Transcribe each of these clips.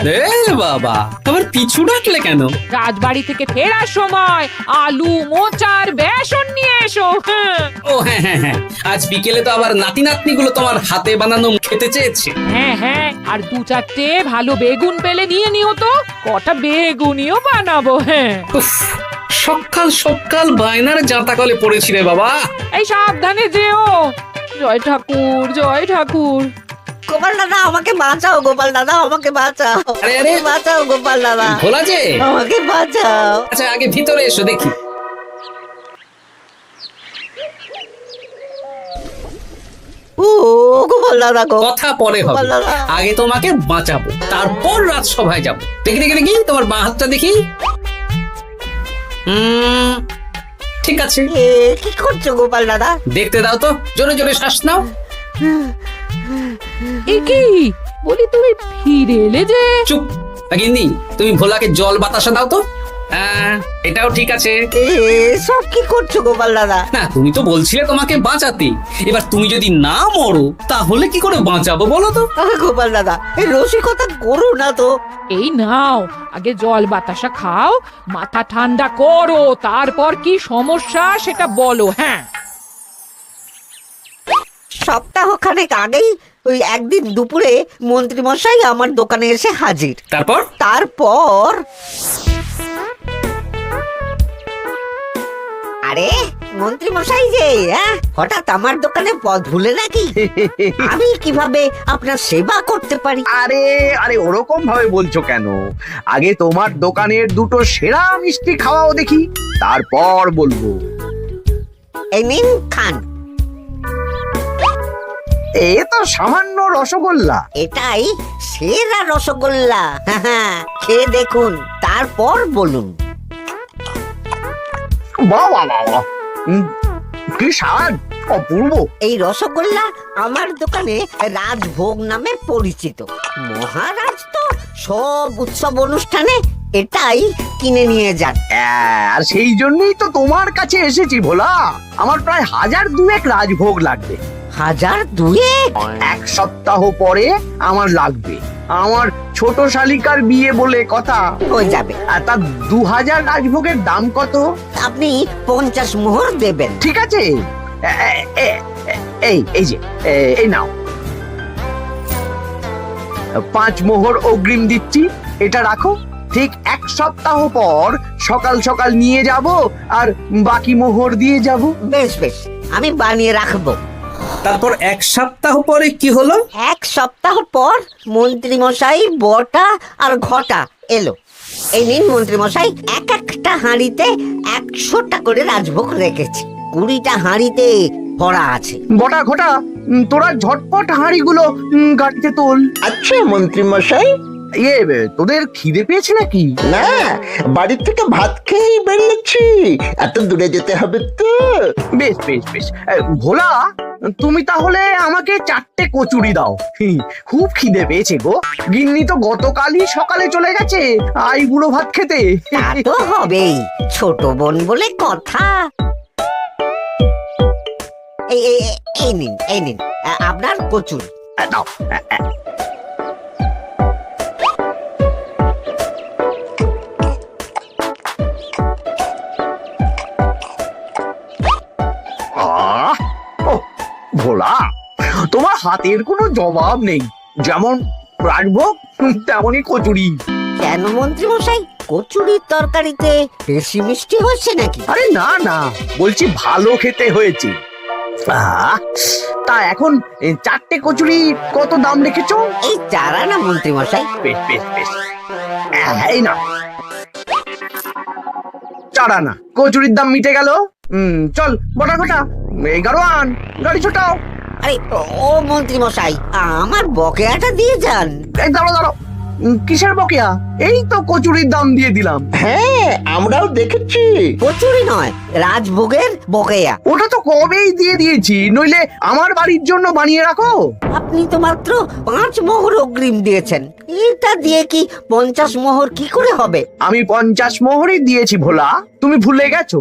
এ বাবা, আবার পিছু ডাকলে কেন? রাজবাড়ি থেকে ফেরার সময় আলু মোচার বেসন নিয়ে এসো। হ্যাঁ ও হ্যাঁ হ্যাঁ হ্যাঁ, আজ বিকেলে তো আবার নাতি নাতনিগুলো তোমার হাতে বানানো খেতে চেয়েছে। হ্যাঁ হ্যাঁ, আর 2-4টে ভালো বেগুন পেলে নিয়ে নিও তো, কটা বেগুনিও বানাবো। হ্যাঁ উফ, সকাল সকাল বায়নার জাঁতাকলে পড়েছি রে বাবা। এই সাবধানে যেও। জয় ঠাকুর, জয় ঠাকুর। গোপাল দাদা আমাকে বাঁচাও, গোপাল দাদা আমাকে বাঁচাও, আরে, আরে। বাঁচাও গোপাল দাদা, ভোলা যে, আমাকে বাঁচাও। আচ্ছা আগে ভিতরে এসো দেখি। ও গোপাল দাদা গো, কথা পরে হবে, গোপাল দাদা। আগে তোমাকে বাঁচাবো, তারপর রাজসভায় যাবো। দেখি দেখি দেখি তোমার বাঁ হাতটা দেখি। ঠিক আছে, এ কি করছো গোপাল দাদা? দেখতে দাও তো, জোরে জোরে শ্বাস নাও। এ কি বলি, তুমি ফিরে এলে যে? চুপ গিন্নি, তুমি ভোলাকে জল বাতাসা দাও তো। এটাও ঠিক আছে। এ সব কি করছো গোপাল দাদা? না, তুমি তো বলছিলে তোমাকে বাঁচাতে, এবার তুমি যদি না মরো তাহলে কি করে বাঁচাবো বলো তো? গোপাল দাদা এই রসিকতা করো না তো। এই নাও, আগে জল বাতাসা খাও, মাথা ঠান্ডা করো, তারপর কি সমস্যা সেটা বলো। হ্যাঁ সপ্তাহখানেক আগেই ওই একদিন দুপুরে মন্ত্রী মশাই আমার দোকানে এসে হাজির। তারপর তারপর আরে মন্ত্রী মশাই যে হঠাৎ আমার দোকানে পদ ভুলে নাকি? আমি কিভাবে আপনার সেবা করতে পারি? আরে আরে ওরকম ভাবে বলছো কেন? আগে তোমার দোকানের দুটো সেরা মিষ্টি খাওয়াও দেখি, তারপর বলবো। এই নিন খান। এ তো সামান্য রসগোল্লা। এটাই সেরা রসগোল্লা। খেয়ে দেখুন, তারপর বলুন। বাহ বাহ বাহ বাহ, কি স্বাদ, অপূর্ব। এই রসগোল্লা আমার দোকানে রাজভোগ নামে পরিচিত। মহারাজ তো সব উৎসব অনুষ্ঠানে এটাই কিনে নিয়ে যান। আর সেই জন্যই তো তোমার কাছে এসেছি ভোলা। আমার প্রায় 1002 রাজভোগ লাগবে। 1002? এক সপ্তাহ পরে আমার লাগবে। আমার ছোট শালিকার বিয়ে বলে কথা। হয়ে যাবে। আর তার 2000 রাজভোগের দাম কত? আপনি 50 মোহর দেবেন। ঠিক আছে, এই যে এই নাও, 5 মোহর অগ্রিম দিচ্ছি, এটা রাখো। ঠিক এক সপ্তাহ পর সকাল সকাল নিয়ে যাব আর বাকি মোহর দিয়ে যাব। বেশ বেশ, আমি বানিয়ে রাখবো। তারপর এক সপ্তাহ পরে কি হলো? এক সপ্তাহ পর মন্ত্রী মশাই বটা আর ঘটা এলো। এই নিন মন্ত্রী মশাই, এক একটা হাঁড়িতে 100টা করে রাজভোগ রেখেছি। 20টা হাঁড়িতে ভরা আছে। বটা ঘটা, তোরা ঝটপট হাঁড়িগুলো গাড়িতে তোল। আচ্ছা মন্ত্রী মশাই। তোদের খিদে পেয়েছে নাকি? না, বাড়ি থেকে ভাত খেয়েই বেরিয়েছি, এত দূরে যেতে হবে তো। বেশ বেশ বেশ, ভোলা তুমি তাহলে আমাকে 4টে কচুরি দাও। খুব খিদে পেয়েছে গো। গিন্নি তো গতকালই সকালে চলে গেছে আই বুড়ো ভাত খেতে। তা তো হবেই, ছোট বোন বলে কথা। এই নিন, এই নিন আপনার কচুরি। দাও। ভোলা, তোমার হাতের কোনো জবাব নেই। যেমন রাজভোগ তেমনই কচুরি। কেন মন্ত্রী মশাই, কচুরির তরকারিতে বেশি মিষ্টি হচ্ছে নাকি? আরে না না, বলছি ভালো খেতে হয়েছে। তা এখন 4টে কচুরি কত দাম রেখেছো? এই 4 আনা মন্ত্রী মশাই। বেশ বেশ বেশ, এই না 4 আনা কচুরির দাম মিটে গেল। চল বটা ঘটা, 11 আন, গাড়ি ছোটাও। আরে ও মন্ত্রী মশাই, আমার বকেয়াটা দিয়ে যান। এই দাঁড়ো দাঁড়ো, কিসের বকেয়া? এই তো কচুরির দাম দিয়ে দিলাম। হ্যাঁ, আমরাও দেখেছি। কচুরি নয়, রাজভোগের বকেয়া। ওটা তো কবেই দিয়ে দিয়েছি, নইলে আমার বাড়ির জন্য বানিয়ে রাখো। আপনি তো মাত্র 5 মোহর অগ্রিম দিয়েছেন, এটা দিয়ে কি 50 মোহর কি করে হবে? আমি 50 মোহরই দিয়েছি ভোলা, তুমি ভুলে গেছো।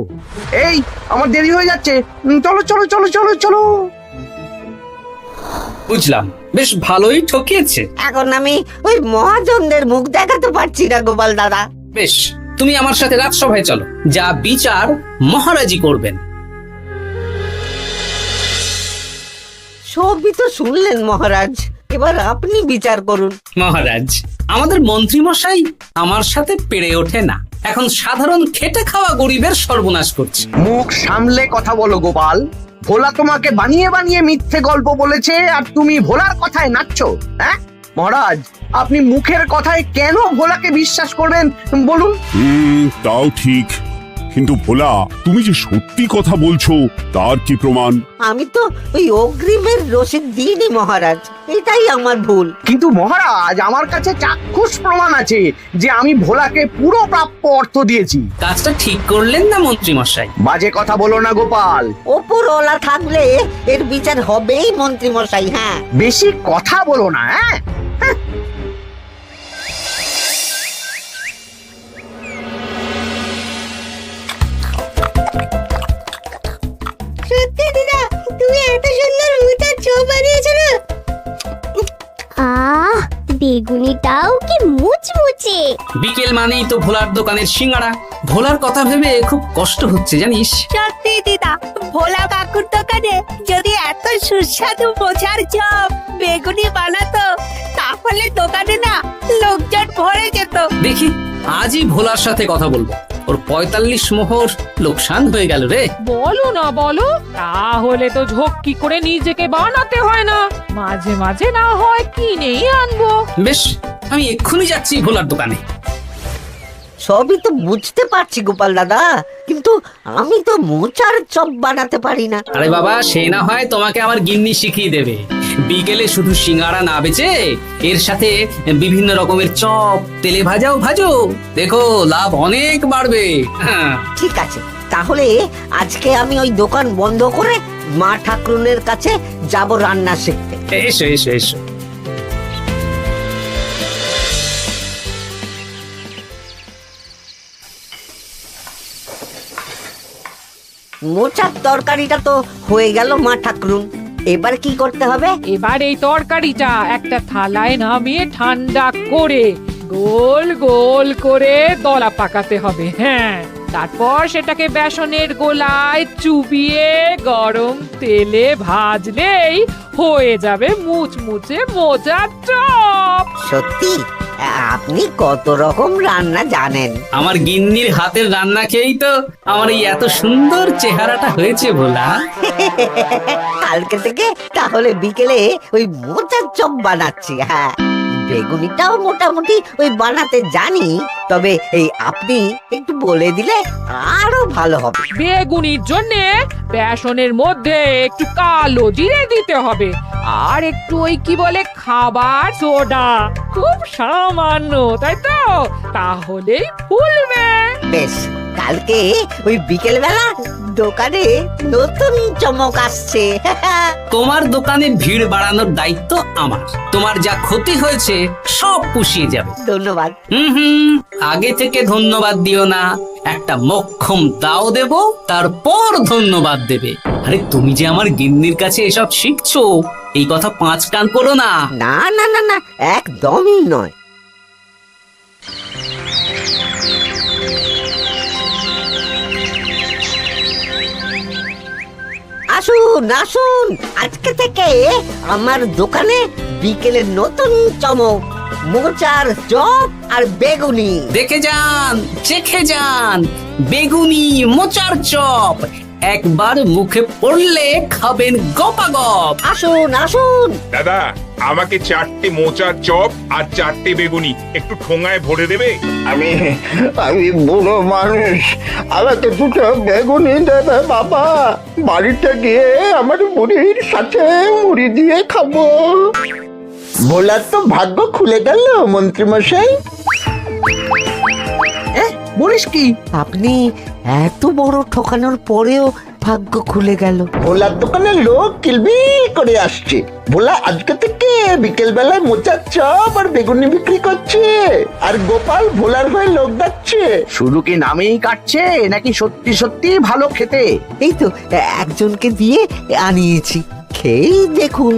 এই আমার দেরি হয়ে যাচ্ছে, চলো চলো চলো চলো চলো। বুঝলাম, বেশ ভালোই ঠকিয়েছে। এখন আমি ওই মহাজনদের মুখ দেখাতে পারছি না গোপাল দাদা। বেশ, তুমি আমার সাথে রাজসভায় চলো, যা বিচার মহারাজই করবেন। সবই তো শুনলেন মহারাজ, এবার আপনি বিচার করুন। মহারাজ, আমাদের মন্ত্রী মশাই আমার সাথে পেরে ওঠে না, এখন সাধারণ খেটে খাওয়া গরিবের সর্বনাশ করছে। মুখ সামলে কথা বলো গোপাল। ভোলা তোমাকে বানিয়ে বানিয়ে মিথ্যে গল্প বলেছে আর তুমি ভোলার কথায় নাচছো। হ্যাঁ মহারাজ, আপনি মুখের কথায় কেন ভোলাকে বিশ্বাস করবেন বলুন? তাও ঠিক, কিন্তু ভোলা, তুমি যে সত্যি কথা বলছো তার কি প্রমাণ? আমি তো ওই অগ্রিমের রসিদ দিইনি মহারাজ, এটাই আমার ভুল। কিন্তু মহারাজ, আমার কাছে চাক্ষুষ প্রমাণ আছে যে আমি ভোলাকে পুরো প্রাপ্য অর্থ দিয়েছি। কাজটা ঠিক করলেন না মন্ত্রী মশাই? বাজে কথা বলো না গোপাল। ওপরওয়ালা থাকলে এর বিচার হবেই মন্ত্রী মশাই। হ্যাঁ, বেশি কথা বলো না। হ্যাঁ সত্যি দিদা, তুমি এত সুন্দর মুচার চোখ বানিয়েছো না। আহ, বেগুনিটাও কি মুচমুচে। বিকেল মানেই তো ভোলার দোকানের সিঙ্গাড়া। ভোলার কথা ভেবে খুব কষ্ট হচ্ছে জানিস। সত্যি দিদা, ভোলা কাকুর দোকানে যদি এত সুস্বাদু মোচার চপ বেগুনি বানাতো, তাহলে দোকানে না লোকজন ভরে যেত। দেখি আজই ভোলার সাথে কথা বলবো। ওর 45 মোহর লোকসান হয়ে গেল রে। বলো না বলো, তাহলে তো ঝক্কি করে নিজেকে বানাতে হয় না, মাঝে মাঝে না হয় কিনেই আনবো। বেশ, আমি এক্ষুনি যাচ্ছি ভোলার দোকানে। সবই তো বুঝতে পারছি গোপাল দাদা, কিন্তু আমি তো মোচার চপ বানাতে পারি না। আরে বাবা, সে না হয় তোমাকে আমার গিন্নি শিখিয়ে দেবে। বিকেলে শুধু সিঙ্গাড়া না বেচে এর সাথে বিভিন্ন রকমের চপ, তেলে ভাজাও ভাজো, দেখো লাভ অনেক বাড়বে। হ্যাঁ, ঠিক আছে, তাহলে আজকে আমি ওই দোকান বন্ধ করে মা ঠাকুরনের কাছে যাব রান্না শিখতে। এসো এসো এসো। মোচার তরকারিটা তো হয়ে গেল মা ঠাকুরুন, এবার কি করতে হবে? এবার এই তরকারিটা একটা থালায় নামিয়ে ঠান্ডা করে গোল গোল করে দলা পাকাতে হবে। হ্যাঁ, তারপর সেটাকে বেসনের গোলায় চুবিয়ে গরম তেলে ভাজলেই হয়ে যাবে মুচমুচে মোচার চপ। সত্যি আপনি কত রকম রান্না জানেন। আমার গিন্নির হাতের রান্না খেয়েই তো আমার এই এত সুন্দর চেহারাটা হয়েছে ভোলা। কালকে থেকে তাহলে বিকেলে ওই মোচার চপ বানাচ্ছি। হ্যাঁ, বেগুনিটাও মোটামুটি ওই বানাতে জানি, তবে এই আপনি একটু বলে দিলে আরো ভালো হবে। বেগুনির জন্যে বেসনের মধ্যে একটু কালো জিরে দিতে হবে, আর একটু ওই কি বলে খাবার সোডা, খুব সামান্য, তাই তো? তাহলেই ফুলবে। বেশ, কালকে ওই বিকেল বেলা দোকানে নতুন চমক আসছে। তোমার দোকানে ভিড় বাড়ানোর দায়িত্ব আমার। তোমার যা ক্ষতি হয়েছে সব পুষিয়ে যাবে। ধন্যবাদ। আগে থেকে ধন্যবাদ দিও না, একটা মোক্ষম দাও দেব, তারপর ধন্যবাদ দেবে। আরে তুমি যে আমার গিন্নির কাছে এসব শিখছো, এই কথা 5 কান করো না। না না না না, একদমই নয়। আসুন আসুন, আজকে থেকে আমার দোকানে বিকেলের নতুন চমক, মোচার চপ আর বেগুনি। দেখে যান, চেখে যান, বেগুনি মোচার চপ একবার মুখে পড়লে খাবেন গপাগপ। আসুন আসুন। দাদা, আমাকে 4টে মোচার চপ আর 4টে বেগুনি একটু ঠোঙায় ভরে দেবে? আমি আমি বুড়ো মানুষ, আমাকে দুটো বেগুনি দেবে বাবা। বাড়িতে গিয়ে আমার মুড়ির সাথে মুড়ি দিয়ে খাবো। ভোলার তো ভাগ্য খুলে গেল মন্ত্রী মশাই। বলিস কি? আপনি এত বড় ঠকানোর পরেও ভাগ্য খুলে গেল। ভোলার দোকানে লোক কিলবিল করে আসছে। ভোলা আজকে থেকে বিকেল বেলায় মোচার চপ আর বেগুনি বিক্রি করছে, আর গোপাল ভোলার হয়ে লোক যাচ্ছে। শুধু কি নামেই কাটছে নাকি সত্যি সত্যি ভালো খেতে? এই তো একজনকে দিয়ে আনিয়েছি, খেয়েই দেখুন।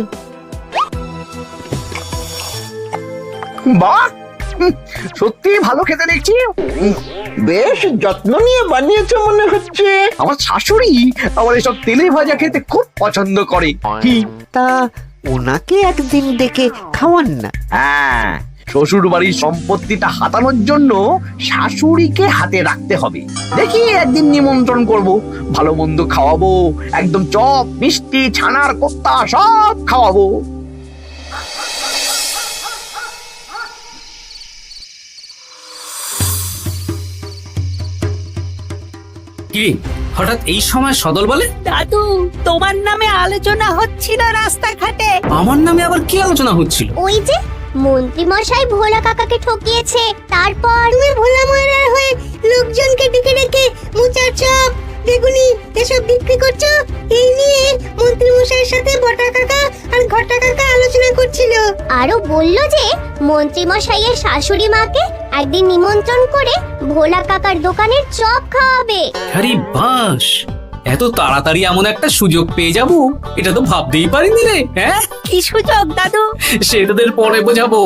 বাহ, সত্যি ভালো খেতে দেখছি। বেশ যত্ন নিয়ে বানিয়েছে মনে হচ্ছে। আমার শাশুড়ি আমার এসব তেলে ভাজা খেতে খুব পছন্দ করে। কি? তা ওনাকে একদিন ডেকে খাওয়ান না। হ্যাঁ, শ্বশুর বাড়ির সম্পত্তিটা হাতানোর জন্য শাশুড়িকে হাতে রাখতে হবে। দেখি একদিন নিমন্ত্রণ করব, ভালো মন্দ খাওয়াবো, একদম চপ মিষ্টি ছানার কোপ্তা সব খাওয়াবো। কি হঠাৎ এই সময় সদল বলে? দাদু, তোমার নামে আলোচনা হচ্ছিল রাস্তাঘাটে। আমার নামে আবার কি আলোচনা হচ্ছিল? ওই যে মন্ত্রী মশাই ভোলা কাকাকে ঠকিয়েছে, তারপর তুমি ভোলা ময়রার হয়ে লোকজনকে ডেকে ডেকে মোচার চপ বেগুনি এসব বিক্রি করছো, এই নিয়ে মন্ত্রী মশাইয়ের সাথে বটা কাকা আর ঘটা কাকা আলোচনা করছিল। আরো বলল যে মন্ত্রী মশাইয়ের শাশুড়ি মাকে একদিন নিমন্ত্রণ করে ভোলা কাকার দোকানের চপ খাওয়াবে। আরে বাস, এত তাড়াতাড়ি এমন একটা সুযোগ পেয়ে যাব এটা তো ভাবতেই পারিনি রে। হ্যাঁ, কি সুযোগ দাদু? সে তোদের পরে বোঝাবো,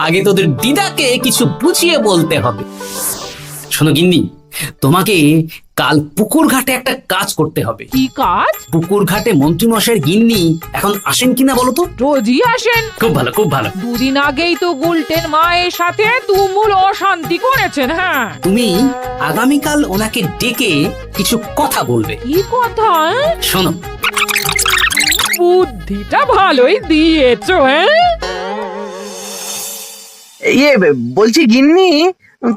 আগে তোদের দিদাকে কিছু বুঝিয়ে বলতে হবে। শোনো গিন্নি, তোমাকে কাল পুকুর ঘাটে একটা কাজ করতে হবে। কি কাজ? পুকুর ঘাটে মন্ত্রী মশাইয়ের গিন্নি এখন আসেন কিনা বলো তো? রোজই আসেন। খুব ভালো, খুব ভালো। দুদিন আগেই তো গুলটেন মায়ের সাথে তুমুল অশান্তি করেছেন। হ্যাঁ, তুমি আগামীকাল ওনাকে ডেকে কিছু কথা বলবে। কি কথা? শোনো, বুদ্ধিটা ভালোই দিয়েছো। হ্যাঁ, ইয়ে বলছি গিন্নি,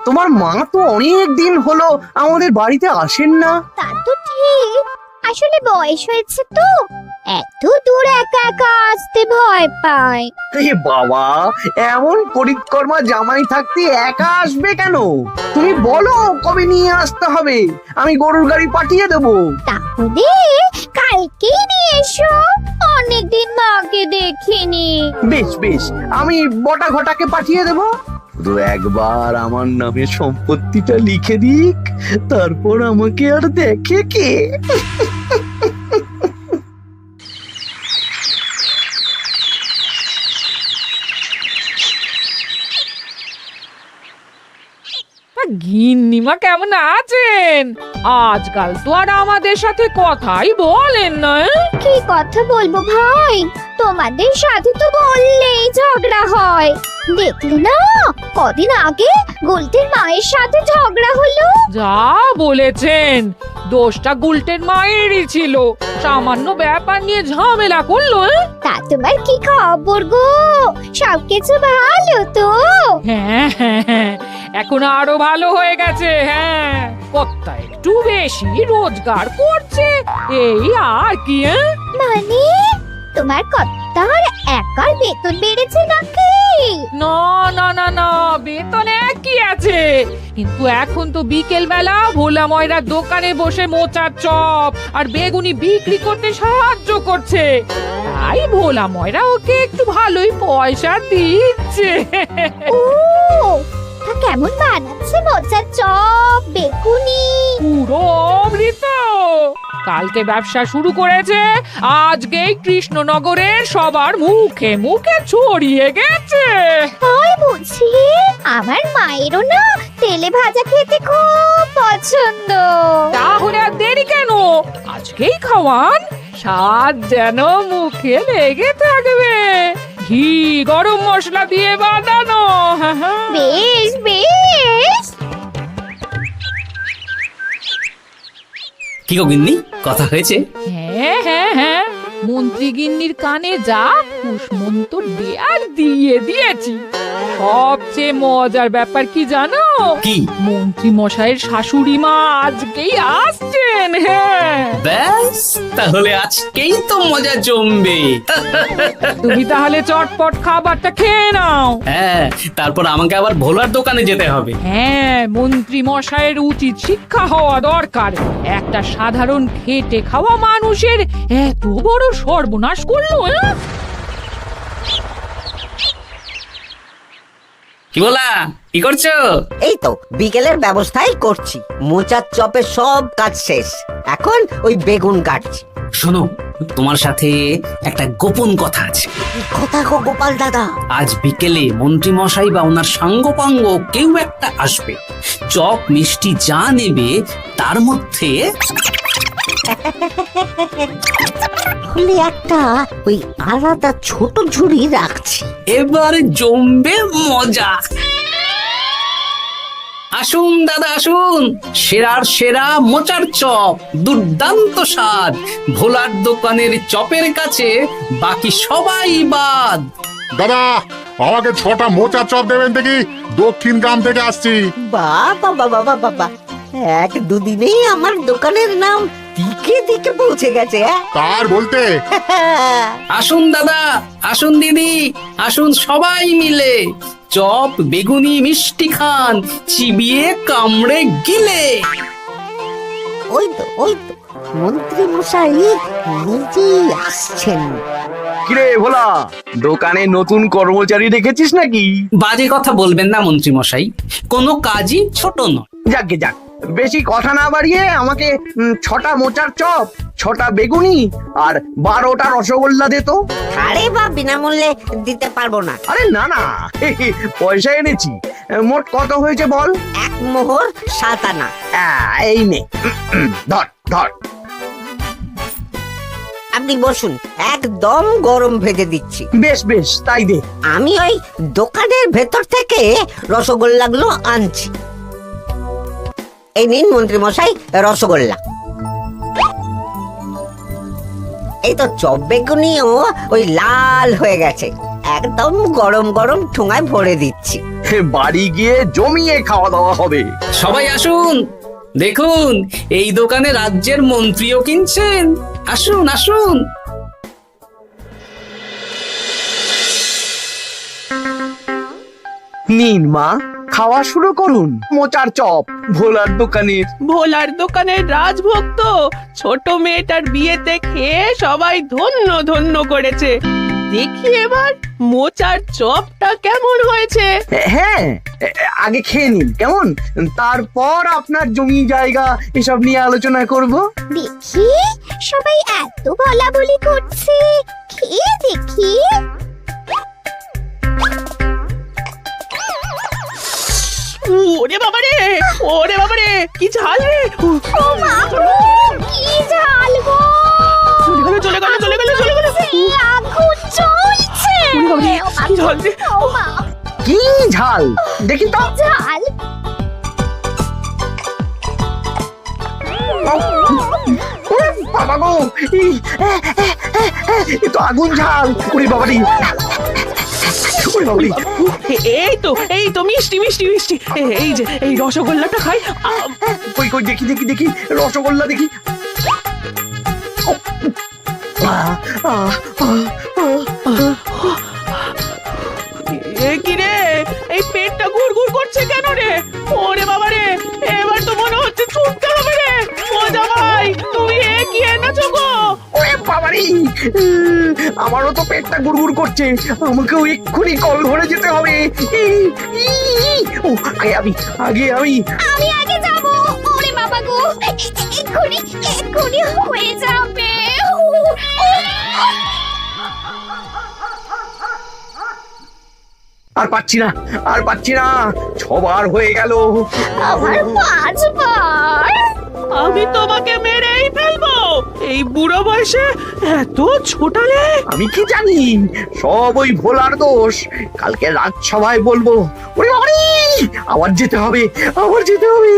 তোমার মা তো অনেক দিন হলো আমাদের বাড়িতে আসেন না। তা তো ঠিক, আসলে বয়স হয়েছে তো, এত দূর একা একা আসতে ভয় পায়। এ বাবা, এমন পরিকর্মা জামাই থাকতে একা আসবে কেন? তুমি বলো কবে নিয়ে আসতে হবে, আমি গরুর গাড়ি পাঠিয়ে দেবো। তাহলে কালকেই নিয়ে এসো, অনেকদিন মাকে দেখিনি। বেশ বেশ, আমি বটা ঘটাকে পাঠিয়ে দেবো। শুধু একবার আমার নামে সম্পত্তিটা লিখে দিক, তারপর আমাকে আর দেখে কে। গিন্নিমা কেমন আছেন? আজকাল তো আর আমাদের সাথে কথাই বলেন না। কি কথা বলবো ভাই, তোমাদের সাথে তো বললেই ঝগড়া হয়। দেখলে না, কদিন আগে গোলটের মায়ের সাথে ঝগড়া হলো। যা বলেছেন, দোষটা গুলটেন মায়েরই ছিল, সামান্য ব্যাপার নিয়ে ঝামেলা করলো। তা তোমার কি খবর গো, সবকিছু ভালো তো? হ্যাঁ হ্যাঁ হ্যাঁ, এখন আরো ভালো হয়ে গেছে। হ্যাঁ, কর্তা একটু বেশি রোজগার করছে, এই আর কি। মানে তোমার কর্তার একার বেতন বেড়েছে নাকি? না না না না, বেতনে কি আছে, কিন্তু এখন তো বিকেল বেলা ভোলা ময়রার দোকানে বসে মোচার চপ আর বেগুনি বিক্রি করতে সাহায্য করছে, তাই ভোলা ময়রা ওকে একটু ভালোই পয়সা দিচ্ছে। ও, তা কেমন বানাচ্ছে মোচার চপ বেগুনি? পুরো অমৃত। কালকে ব্যবসা শুরু করেছে, আজকেই কৃষ্ণনগরের সবার মুখে মুখে ছড়িয়ে গেছে। তাই বুঝি? আমার মায়েরও না তেলে ভাজা খেতে খুব পছন্দ। তাহলে আর দেরি কেন, আজকেই খাওয়ান, স্বাদ যেন মুখে লেগে থাকবে। ঘি গরম মশলা দিয়ে বানানো। হ্যাঁ, হ্যাঁ। বেশ বেশ। কি গো গিন্নি, কথা হয়েছে? হ্যাঁ হ্যাঁ হ্যাঁ, মন্ত্রী গিন্নির কানে যা কুসমন্ত দেয়ার দিয়ে দিয়েছি। সবচেয়ে মজার ব্যাপার কি জানো? কি? মন্ত্রী মশাইয়ের শাশুড়ি মা আজকেই আসছেন। হ্যাঁ, ব্যাস, তাহলে আজকেই তো মজা জমবে। তুমি তাহলে চটপট খাবারটা খেয়ে নাও। হ্যাঁ, তারপর আমাকে আবার ভোলার দোকানে যেতে হবে। হ্যাঁ, মন্ত্রী মশাইয়ের উচিত শিক্ষা হওয়া দরকার। একটা সাধারণ খেটে খাওয়া মানুষের এত বড় সর্বনাশ করলো। কি বলা, কি করছো? এই তো বিকেলের ব্যবস্থাই করছি, মোচার চপের সব কাজ শেষ, এখন ওই বেগুন কাটছি। শোনো, তোমার সাথে একটা গোপন কথা আছে। কি কথা গো গোপাল দাদা? আজ বিকেলে মন্ত্রী মশাই বা ওনার সাঙ্গপাঙ্গ কেউ একটা আসবে, চপ মিষ্টি যা নেবে তার মধ্যে তাহলে একটা ওই আলাদা ছোট ঝুড়ি রাখছি। এবার জমবে মজা। আসুন দাদা আসুন, সেরার সেরা মোচার চপ, দুর্দান্ত স্বাদ। ভোলার দোকানের চপের কাছে বাকি সবাই বাদ। দাদা আমাকে 6টা মোচা চপ দেবেন দেখি, দক্ষিণ গ্রাম থেকে আসছি। বাবা বাবা বাবা, এক দুদিনেই আমার দোকানের নাম দিকে দিকে পৌঁছে গেছে। তার বলতে আসুন দাদা আসুন দিদি, আসুন সবাই মিলে চপ বেগুনি মিষ্টি খান, চিবিয়ে কামড়ে গিলে। ওই তো মন্ত্রী মশাই নিজেই আসছেন। কিরে ভোলা, দোকানে নতুন কর্মচারী রেখেছিস নাকি? বাজে কথা বলবেন না মন্ত্রী মশাই, কোনো কাজই ছোট নয়। যাকে যাক, বেশি কথা না বাড়িয়ে আমাকে 6টা মোচার চপ, 6টা বেগুনি আর 12টা রসগোল্লা দে তো। আরে বা বিনামূল্যে দিতে পারবো না। আরে না না, পয়সা এনেছি। মোট কত হয়েছে বল? 1 মোহর 7 আনা। এই নে, ধর ধর। আপনি বসুন, একদম গরম ভেজে দিচ্ছি। বেশ বেশ, তাই দে। আমি ওই দোকানের ভেতর থেকে রসগোল্লাগুলো আনছি। এই নিন মন্ত্রী মশাই রসগোল্লা। এই তো চপ বেগুনিও ওই লাল হয়ে গেছে, একদম গরম গরম ঠোঙায় ভরে দিচ্ছি। বাড়ি গিয়ে জমিয়ে খাওয়া দাওয়া হবে। সবাই আসুন, দেখুন এই দোকানে রাজ্যের মন্ত্রীও কিনছেন। আসুন আসুন। নিন মা, খাওয়া শুরু করুন মোচার চপ ভোলার দোকানের। ভোলার দোকানের রাজভোগ তো ছোট মেয়েটার বিয়েতে খেয়ে সবাই ধন্য ধন্য করেছে। দেখি এবার মোচার চপটা কেমন হয়েছে। হ্যাঁ, আগে খেয়ে নিন কেমন, তারপর আপনার জমি জায়গা এসব নিয়ে আলোচনা করব। দেখি সবাই এত বলাবলি করছে, খেয়ে দেখি। ওরে বাবারে, ওরে বাবারে, কি ঝাল রে! ও মা গো, কি ঝাল গো! চলে গেল চলে গেল চলে গেল। সেই আগুন জ্বলছে। কি ঝাল রে! ও মা, কি ঝাল দেখি তো। ঝাল। বাবা গো, এ তো আগুন ঝাল। ওরে বাবারি, ওরে বাবারি। এই তো মিষ্টি মিষ্টি মিষ্টি। এই যে এই রসগোল্লাটা খাই। কই কই দেখি দেখি দেখি, রসগোল্লা দেখি। কি রে, এই পেটটা গুড়গুড় করছে কেন রে? ওরে বাবা রে, এবার তো মনে হচ্ছে ছুটতে হবে রে। ও জামাই, তুমি কি এনেছো গো? ওরে বাবারি, আমারও তো পেটটা গুড়গুড় করছে, আমাকেও এক্ষুনি কল ঘরে যেতে হবে। ও আগে আমি আমি আগে যাব। ওরে বাবা গো, এক্ষুনি এক্ষুনি হয়ে যাবে। আর পাচ্ছি না, আর পাচ্ছি না, 6বার হয়ে গেল। আমার 5 বার। আমি তোমাকে মেরেই ফেলবো। এই বুড়ো বয়সে এত ছোটালে। আমি কি জানি, সব ওই ভোলার দোষ। কালকে রাজসভায় বলবো। ওরে বাবারি, আবার যেতে হবে, আবার যেতে হবে।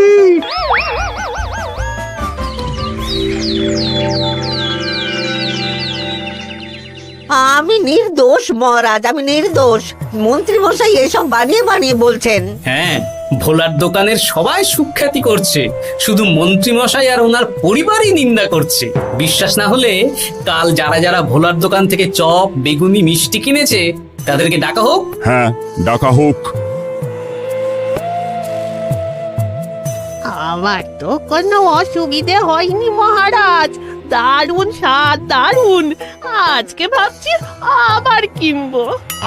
আমি নির্দোষ মহারাজ, আমি নির্দোষ। মন্ত্রী মশাই এসব বানিয়ে বানিয়ে বলছেন। হ্যাঁ, ভোলার দোকানের সবাই সুখ্যাতি করছে, শুধু মন্ত্রী মশাই আর ওনার পরিবারই নিন্দা করছে। বিশ্বাস না হলে কাল যারা যারা ভোলার দোকান থেকে চপ বেগুনি মিষ্টি কিনেছে তাদেরকে ডাকা হোক। হ্যাঁ, ডাকা হোক। আমার তো কোনো অসুবিধে হয়নি মহারাজ। দারুণ স্বাদ, দারুণ। আজকে ভাবছি আবার কিনবো।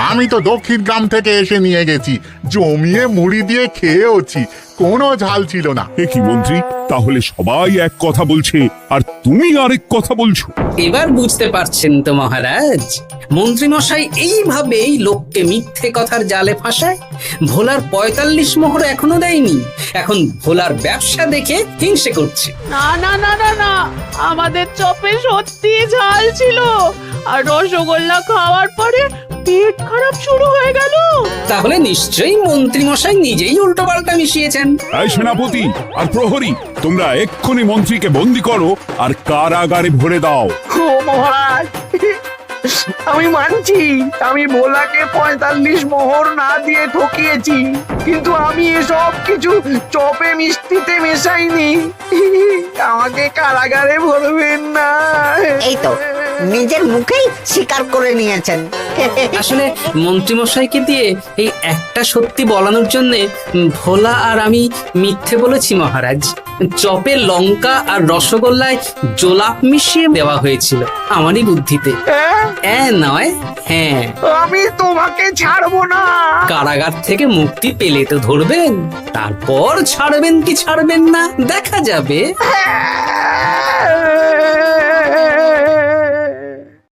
আমি তো দক্ষিণ গ্রাম থেকে এসে নিয়ে গেছি, জমিয়ে মুড়ি দিয়ে খেয়েওছি, কোনো ঝাল ছিল না। এ কি মন্ত্রী, তাহলে সবাই এক কথা বলছে আর তুমি আরেক কথা বলছো। এবার বুঝতে পারছেন তো মহারাজ, মন্ত্রীমশাই এইভাবেই লোককে মিথ্যে কথার জালে ফাঁসায়। ভোলার ৪৫ মোহর এখনো দেয়নি, এখন ভোলার ব্যবসা দেখে হিংসে করছে। না না না না না, আমাদের চপে সত্যি ঝাল ছিল, আর রসগোল্লা খাওয়ার পরে পেট খারাপ শুরু হয়ে গেল। তাহলে নিশ্চয়ই মন্ত্রীমশাই নিজেই উল্টোপাল্টা মিশিয়েছেন। এই সেনাপতি আর প্রহরী, তোমরা এক্ষুনি মন্ত্রীকে বন্দি করো আর কারাগারে ভরে দাও। ও মহারাজ, আমি মানছি আমি ভোলাকে ৪৫ মোহর না দিয়ে ঠকিয়েছি, কিন্তু আমি এসব কিছু চপে মিষ্টিতে মেশাইনি। আমাকে কারাগারে ভরবেন না। এই তো নিজের মুখেই স্বীকার করে নিয়েছেন। আসলে মন্ত্রীমশাইকে দিয়ে এই একটা সত্যি বলানোর জন্য ভোলা আর আমি মিথ্যে বলেছি মহারাজ। চপে লঙ্কা আর রসগোল্লায় জোলাপ মিশিয়ে দেওয়া হয়েছিল আমারই বুদ্ধিতে। নয়, হ্যাঁ। আমি তোমাকে ছাড়বো না। কারাগার থেকে মুক্তি পেলে তো ধরবেন, তারপর ছাড়বেন কি ছাড়বেন না দেখা যাবে।